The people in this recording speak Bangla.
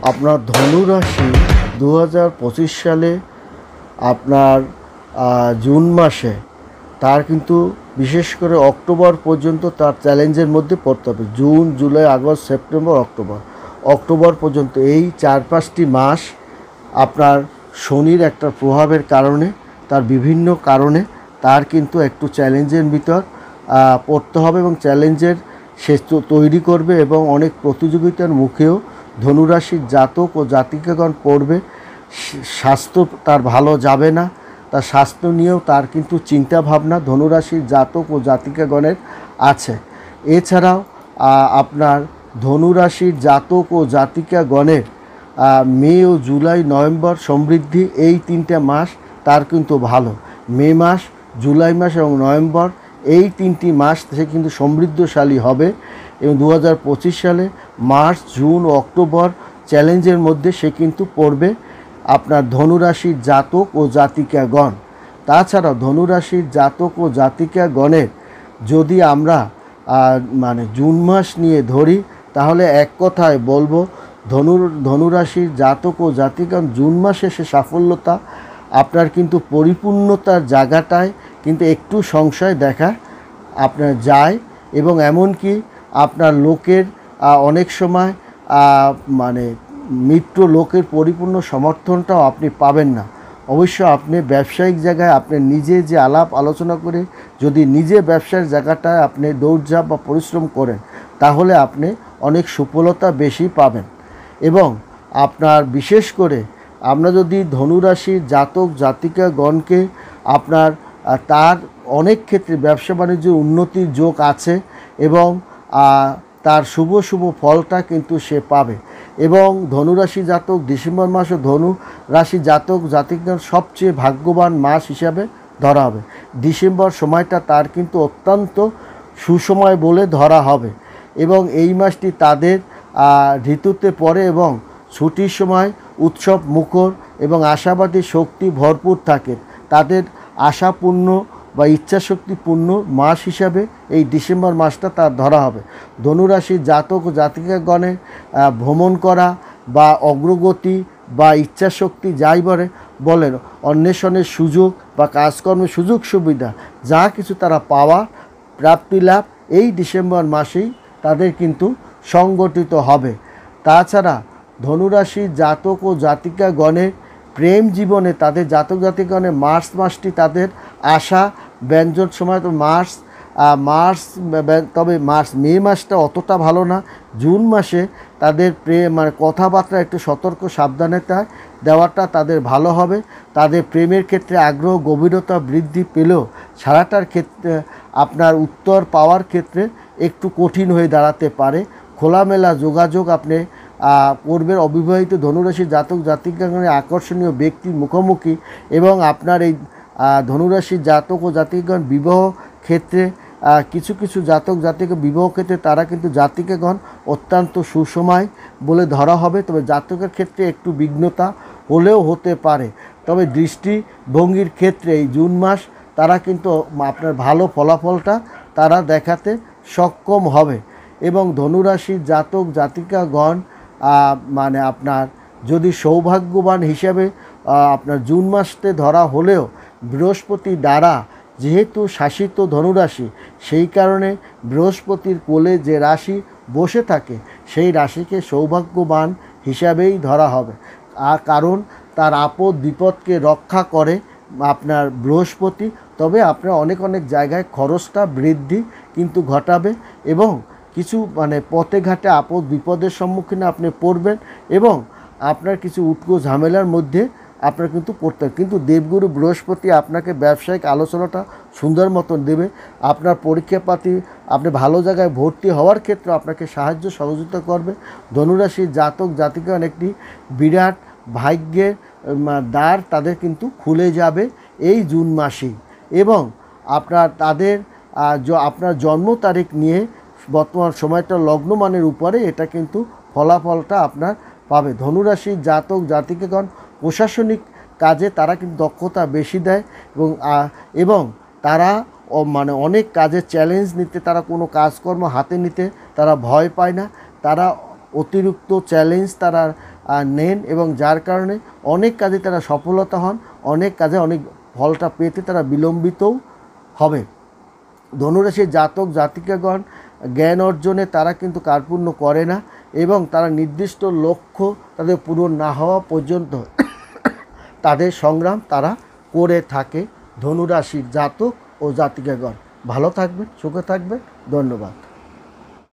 আপনার ধনু রাশি 2025 সালে আপনার জুন মাসে তার কিন্তু বিশেষ করে অক্টোবর পর্যন্ত তার চ্যালেঞ্জের মধ্যে পড়তে হবে। June, July, August, September, October পর্যন্ত এই 4-5টি মাস আপনার শনির একটা প্রভাবের কারণে, তার বিভিন্ন কারণে তার কিন্তু একটু চ্যালেঞ্জের ভিতর পড়তে হবে এবং চ্যালেঞ্জের সে তৈরি করবে এবং অনেক প্রতিযোগিতার মুখেও ধনুরাশির জাতক ও জাতিকাগণ পড়বে। স্বাস্থ্য তার ভালো যাবে না, তার স্বাস্থ্য নিয়েও তার কিন্তু চিন্তা ভাবনা ধনুরাশির জাতক ও জাতিকাগণের আছে। এছাড়াও আপনার ধনুরাশির জাতক ও জাতিকাগণের মে ও জুলাই, নভেম্বর সমৃদ্ধি এই 3টে মাস তার কিন্তু ভালো। মে মাস, জুলাই মাস এবং নভেম্বর এই 3টি মাস সে কিন্তু সমৃদ্ধশালী হবে এবং 2025 সালে মার্চ, জুন ও অক্টোবর চ্যালেঞ্জের মধ্যে সে কিন্তু পড়বে আপনার ধনুরাশির জাতক ও জাতিকাগণ। তাছাড়াও ধনুরাশির জাতক ও জাতিকাগণের যদি আমরা জুন মাস নিয়ে ধরি তাহলে এক কথায় বলবো ধনুরাশির জাতক ও জাতিকাগণ জুন মাসে সে সাফল্যতা আপনার কিন্তু পরিপূর্ণতার জায়গাটায় কিন্তু একটু সংশয় দেখা আপনার যায় এবং এমনকি আপনার লোকের অনেক সময় মিত্র লোকের পরিপূর্ণ সমর্থনটাও আপনি পাবেন না। অবশ্য আপনি ব্যবসায়িক জায়গায় আপনি নিজে যে আলাপ আলোচনা করে যদি নিজে ব্যবসার জায়গাটায় আপনি দৌড়ঝাঁপ বা পরিশ্রম করেন তাহলে আপনি অনেক সফলতা বেশি পাবেন। এবং আপনার বিশেষ করে আমরা যদি ধনুরাশির জাতক জাতিকাগণকে আপনার তার অনেক ক্ষেত্রে ব্যবসা বাণিজ্যের উন্নতির যোগ আছে এবং তার শুভ ফলটা কিন্তু সে পাবে। এবং ধনুরাশি জাতক ডিসেম্বর মাসে ধনু রাশি জাতক জাতিকাগণ সবচেয়ে ভাগ্যবান মাস হিসাবে ধরা হবে। ডিসেম্বর সময়টা তার কিন্তু অত্যন্ত সুসময় বলে ধরা হবে এবং এই মাসটি তাদের ঋতুতে পড়ে এবং ছুটির সময় উৎসব মুখর এবং আশাবাদী শক্তি ভরপুর থাকে। তাদের আশাপূর্ণ বা ইচ্ছাশক্তিপূর্ণ মাস হিসাবে এই ডিসেম্বর মাসটা তার ধরা হবে। ধনুরাশির জাতক ও জাতিকাগণের ভ্রমণ করা বা অগ্রগতি বা ইচ্ছাশক্তি যাই বলেন অন্বেষণের সুযোগ বা কাজকর্মের সুযোগ সুবিধা যা কিছু তারা পাওয়া প্রাপ্তি লাভ এই ডিসেম্বর মাসেই তাদের কিন্তু সংগঠিত হবে। তাছাড়া ধনুরাশির জাতক ও জাতিকাগণের প্রেম জীবনে তাদের জাতক জাতিকাগণের মার্চ মাসটি তাদের আশা ব্যঞ্জন সময় তো মে মাসটা অতটা ভালো না। জুন মাসে তাদের প্রেম কথাবার্তা একটু সতর্ক সাবধানতা দেওয়াটা তাদের ভালো হবে। তাদের প্রেমের ক্ষেত্রে আগ্রহ গভীরতা বৃদ্ধি পেলেও সারাটার ক্ষেত্রে আপনার উত্তর পাওয়ার ক্ষেত্রে একটু কঠিন হয়ে দাঁড়াতে পারে। খোলামেলা যোগাযোগ আপনি করবেন। অবিবাহিত ধনুরাশি জাতক জাতিকাগণের আকর্ষণীয় ব্যক্তির মুখোমুখি এবং আপনার এই ধনুরাশির জাতক ও জাতিকাগণ বিবাহ ক্ষেত্রে কিছু জাতক জাতিকা বিবাহ ক্ষেত্রে তারা কিন্তু জাতিকাগণ অত্যন্ত সুসময় বলে ধরা হবে। তবে জাতকের ক্ষেত্রে একটু বিঘ্নতা হলেও হতে পারে। তবে দৃষ্টিভঙ্গির ক্ষেত্রে এই জুন মাস তারা কিন্তু আপনার ভালো ফলাফলটা তারা দেখাতে সক্ষম হবে। এবং ধনুরাশির জাতক জাতিকাগণ আপনার যদি সৌভাগ্যবান হিসাবে আপনার জুন মাসতে ধরা হলেও বৃহস্পতি দ্বারা যেহেতু শাসিত ধনুরাশি সেই কারণে বৃহস্পতির কোলে যে রাশি বসে থাকে সেই রাশিকে সৌভাগ্যবান হিসাবেই ধরা হবে। কারণ তার আপদ বিপদকে রক্ষা করে আপনার বৃহস্পতি। তবে আপনার অনেক জায়গায় খরচটা বৃদ্ধি কিন্তু ঘটাবে এবং কিছু পথে ঘাটে আপদ বিপদের সম্মুখীন আপনি পড়বেন এবং আপনার কিছু উটকো ঝামেলার মধ্যে আপনার কিন্তু পড়তে হবে। কিন্তু দেবগুরু বৃহস্পতি আপনাকে ব্যবসায়িক আলোচনাটা সুন্দর মতন দেবে। আপনার পরীক্ষাপাতি আপনি ভালো জায়গায় ভর্তি হওয়ার ক্ষেত্রে আপনাকে সাহায্য সহযোগিতা করবে। ধনুরাশির জাতক জাতিকাগণ একটি বিরাট ভাগ্যের দ্বার তাদের কিন্তু খুলে যাবে এই জুন মাসেই। এবং আপনার জন্ম তারিখ নিয়ে বর্তমান সময়টা লগ্নমানের উপরে এটা কিন্তু ফলাফলটা আপনার পাবে। ধনুরাশির জাতক জাতিকাগণ প্রশাসনিক কাজে তারা কিন্তু দক্ষতা বেশি দেয় এবং তারা অনেক কাজের চ্যালেঞ্জ নিতে, তারা কোনো কাজকর্ম হাতে নিতে তারা ভয় পায় না। তারা অতিরিক্ত চ্যালেঞ্জ তারা নেন, এবং যার কারণে অনেক কাজে তারা সফলতা হন, অনেক কাজে অনেক ফলটা পেতে তারা বিলম্বিতও হবে। ধনুরাশির জাতক জাতিকাগণ জ্ঞান অর্জনে তারা কিন্তু কার্পণ্য করে না, এবং তারা নির্দিষ্ট লক্ষ্য তাদের পূরণ না হওয়া পর্যন্ত তাদের সংগ্রাম তারা করে থাকে। ধনুরাশির জাতক ও জাতিকাগণ ভালো থাকবেন, সুখে থাকবেন। ধন্যবাদ।